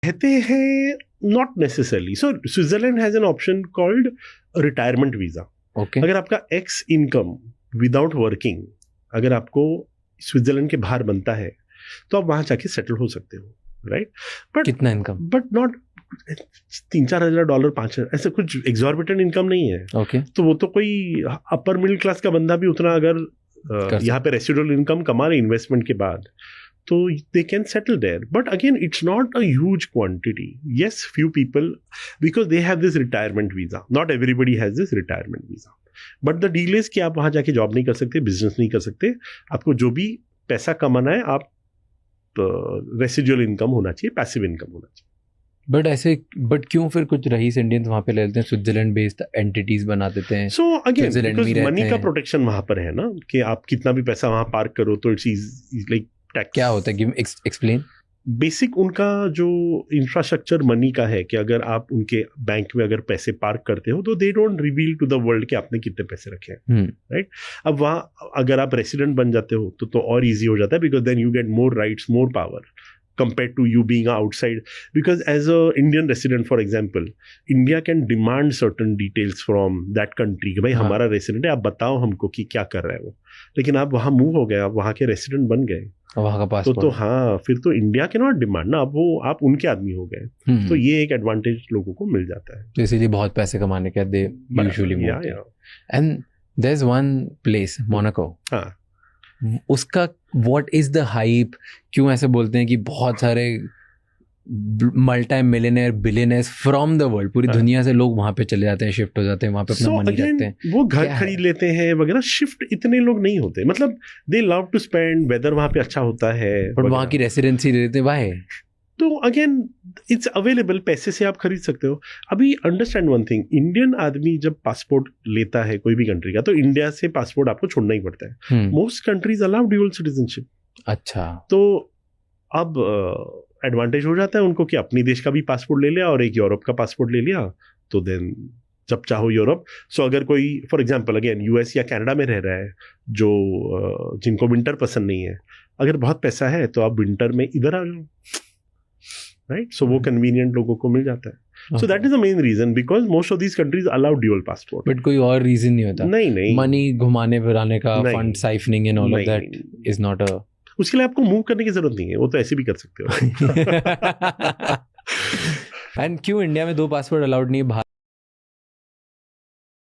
कहते हैं not necessarily. So Switzerland has an option called retirement visa. Okay. अगर आपका एक्स इनकम विदाउट वर्किंग अगर आपको स्विट्जरलैंड के बाहर बनता है तो आप वहां जाके सेटल हो सकते हो, राइट? बट कितना इनकम? बट नॉट $3,000-4,000 $5,000 ऐसे कुछ एग्जॉर्बिटेंट इनकम नहीं है. ओके. तो वो तो कोई अपर मिडिल क्लास का बंदा भी उतना अगर यहाँ पे रेसिडुअल इनकम कमा रहे इन्वेस्टमेंट के बाद तो they can settle there. But again, it's not a huge quantity. Yes, few people, because they have this retirement visa. Not everybody has this retirement visa. But the deal is कि आप वहाँ जाके job नहीं कर सकते, business नहीं कर सकते. आपको जो भी पैसा कमाना है आप रेसिडुअल इनकम होना चाहिए, पैसिव इनकम होना चाहिए. बट क्यों फिर कुछ रईस इंडियंस वहाँ पे ले लेते हैं, स्विट्जरलैंड बेस्ड एंटिटीज बना देते हैं? सो अगेन स्विट्जरलैंड में बिकॉज मनी रहते का हैं. प्रोटेक्शन वहाँ पर है ना कि आप कितना भी पैसा वहाँ पार्क करो तो इट्स लाइक टैक्स. क्या होता है, एक्सप्लेन. बेसिक उनका जो इंफ्रास्ट्रक्चर मनी का है कि अगर आप उनके बैंक में अगर पैसे पार्क करते हो तो they don't reveal to the world कि आपने कितने पैसे रखे हैं, राइट? अब वहाँ अगर आप रेसिडेंट बन जाते हो तो और इजी हो जाता है because then you get more rights, more power compared to you being outside. Because as a Indian resident, for example, India can demand certain details from that country कि भाई हमारा रेसिडेंट है, आप बताओ हमको कि क्या कर रहा है वो. लेकिन आप वहाँ मूव हो गए, आप वहाँ के रेसिडेंट बन गए, वहाँ का पासपोर्ट तो हाँ, फिर तो इंडिया के नॉट डिमांड ना, अब वो आप उनके आदमी हो गए. तो ये एक एडवांटेज लोगों को मिल जाता है. तो इसीलिए बहुत पैसे कमाने के they usually move. And there is one place, Monaco. हाँ, उसका व्हाट इज द हाइप? क्यों ऐसे बोलते हैं कि बहुत सारे multi millionaire billionaires from the world, पूरी दुनिया से लोग वहां पे चले जाते हैं, शिफ्ट हो जाते हैं, वहां पे अपना मनी रखते हैं, वो घर खरीद लेते हैं वगैरह. शिफ्ट इतने लोग नहीं होते, मतलब they love to spend, weather वहां पे अच्छा होता है, बट वहां की रेसिडेंसी ले लेते हैं. वाई? तो अगेन इट्स अवेलेबल, पैसे से आप खरीद सकते हो. अभी अंडरस्टैंड वन थिंग, इंडियन आदमी जब पासपोर्ट लेता है कोई भी कंट्री का तो इंडिया से पासपोर्ट आपको छोड़ना ही पड़ता है. Most countries allow dual citizenship. अच्छा. तो अब एडवांटेज हो जाता है उनको कि अपनी देश का भी पासपोर्ट ले लिया और एक यूरोप का पासपोर्ट ले लिया, तो देन जब चाहो यूरोप. सो अगर कोई फॉर एग्जांपल अगेन यूएस या कनाडा में रह रहा है जो जिनको विंटर पसंद नहीं है, अगर बहुत पैसा है तो आप विंटर में इधर आ जाओ, राइट? सो वो कन्वीनियंट लोगों को मिल जाता है. So that is the main reason, because most of these countries allow dual passport. But कोई और रीजन नहीं होता? नहीं. मनी घुमाने फिराने का, fund siphoning and all of that is not a. उसके लिए आपको मूव करने की जरूरत नहीं है, वो तो ऐसे भी कर सकते हो. एंड क्यों इंडिया में 2 पासपोर्ट अलाउड नहीं है?